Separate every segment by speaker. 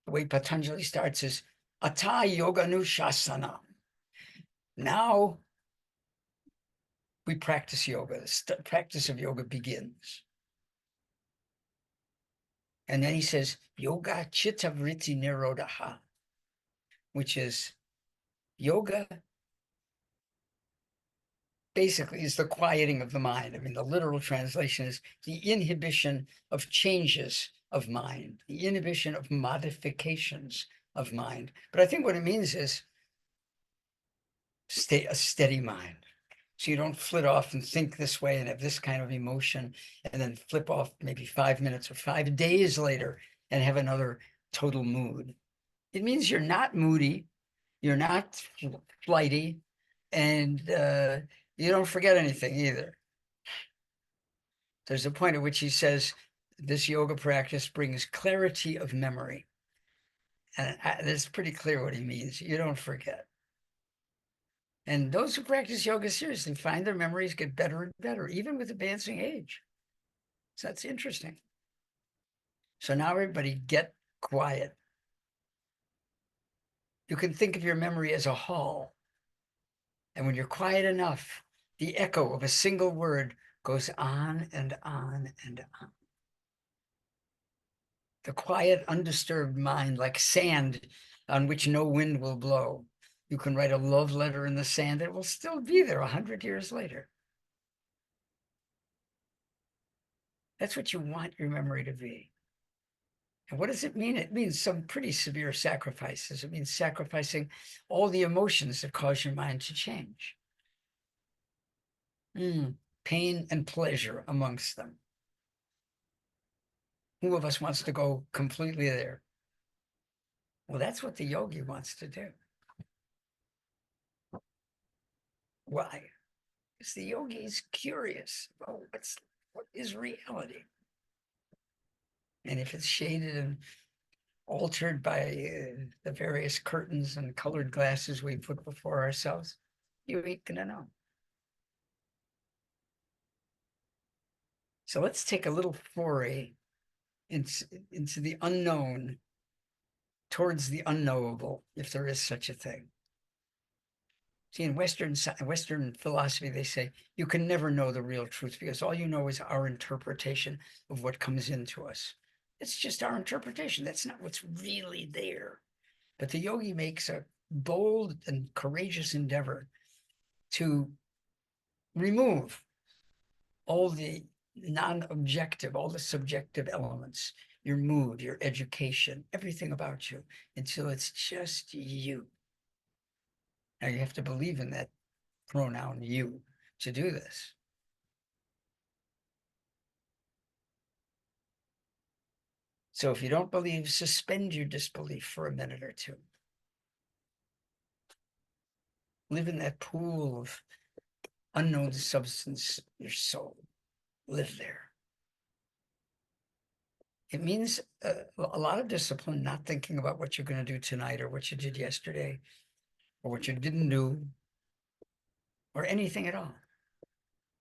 Speaker 1: the way Patanjali starts is Ata Yoga Nushasana. Now we practice yoga. The practice of yoga begins. And then he says, Yoga Chitta Vritti Nirodha, which is yoga basically is the quieting of the mind. I mean, the literal translation is the inhibition of changes of mind, the inhibition of modifications of mind. But I think what it means is stay a steady mind. So you don't flit off and think this way and have this kind of emotion and then flip off maybe 5 minutes or 5 days later and have another total mood. It means you're not moody, you're not flighty, and you don't forget anything either. There's a point at which he says this yoga practice brings clarity of memory. And it's pretty clear what he means. You don't forget. And those who practice yoga seriously find their memories get better and better, even with advancing age. So that's interesting. So now everybody get quiet. You can think of your memory as a hall. And when you're quiet enough, the echo of a single word goes on and on and on. The quiet, undisturbed mind, like sand on which no wind will blow. You can write a love letter in the sand. It will still be there 100 years later. That's what you want your memory to be. And what does it mean? It means some pretty severe sacrifices. It means sacrificing all the emotions that cause your mind to change. Pain and pleasure amongst them. Who of us wants to go completely there? Well, that's what the yogi wants to do. Why? Because the yogi is curious about what is reality. And if it's shaded and altered by the various curtains and colored glasses we put before ourselves, you ain't gonna know. So let's take a little foray into the unknown, towards the unknowable, if there is such a thing. See, in Western philosophy, they say you can never know the real truth because all you know is our interpretation of what comes into us. It's just our interpretation. That's not what's really there. But the yogi makes a bold and courageous endeavor to remove all the non-objective, all the subjective elements, your mood, your education, everything about you, until it's just you. Now you have to believe in that pronoun you to do this. So if you don't believe, suspend your disbelief for a minute or two. Live in that pool of unknown substance, your soul. Live there. It means a lot of discipline, not thinking about what you're going to do tonight or what you did yesterday or what you didn't do or anything at all.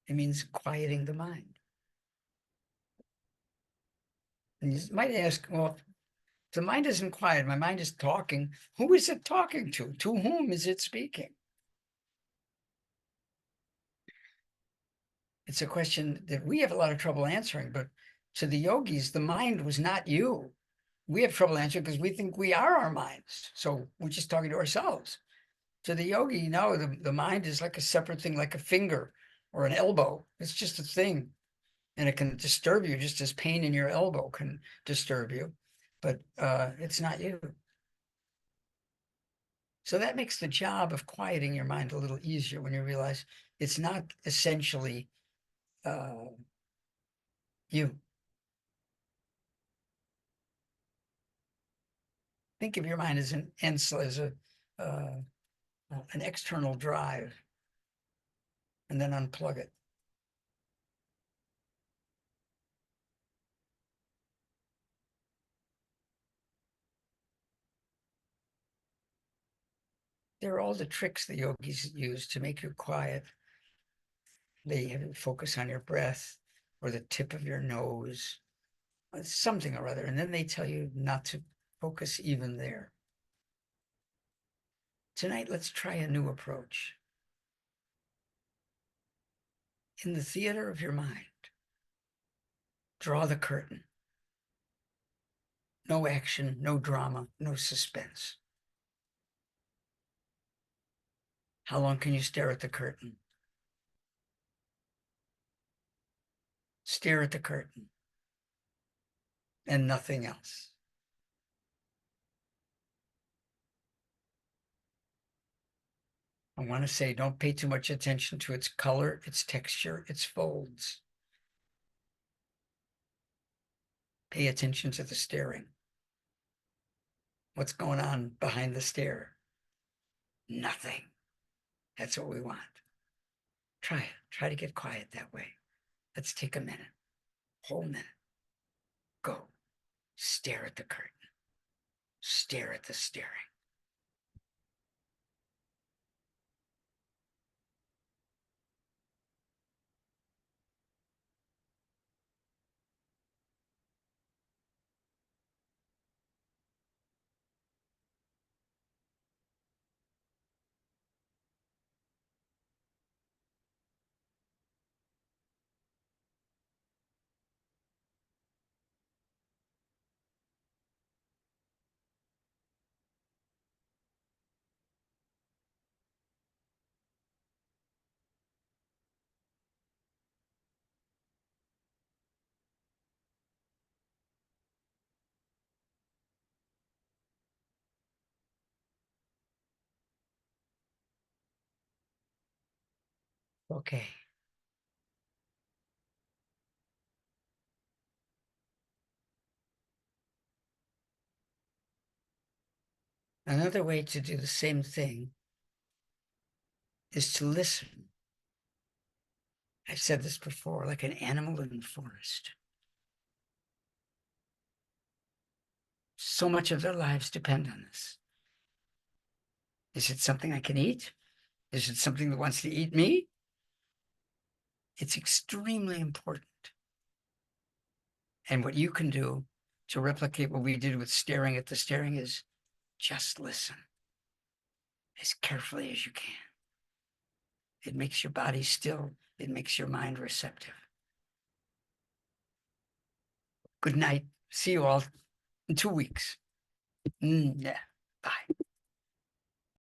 Speaker 1: It means quieting the mind. And you might ask, well, if the mind isn't quiet, my mind is talking. Who is it talking to? To whom is it speaking? It's a question that we have a lot of trouble answering, but to the yogis, the mind was not you. We have trouble answering because we think we are our minds. So we're just talking to ourselves. To the yogi, no, the mind is like a separate thing, like a finger or an elbow. It's just a thing. And it can disturb you just as pain in your elbow can disturb you, but it's not you. So that makes the job of quieting your mind a little easier when you realize it's not essentially you. Think of your mind as an external drive, and then unplug it. There are all the tricks the yogis use to make you quiet. They have you focus on your breath or the tip of your nose, something or other, and then they tell you not to Focus even there. Tonight, let's try a new approach. In the theater of your mind, draw the curtain. No action, no drama, no suspense. How long can you stare at the curtain? Stare at the curtain and nothing else. I want to say, don't pay too much attention to its color, its texture, its folds. Pay attention to the staring. What's going on behind the stare? Nothing. That's what we want. Try it. Try to get quiet that way. Let's take a minute. Whole minute. Go. Stare at the curtain. Stare at the staring. Okay. Another way to do the same thing is to listen. I've said this before, like an animal in the forest. So much of their lives depend on this. Is it something I can eat? Is it something that wants to eat me? It's extremely important. And what you can do to replicate what we did with staring at the staring is just listen as carefully as you can. It makes your body still. It makes your mind receptive. Good night. See you all in 2 weeks. Yeah. Bye.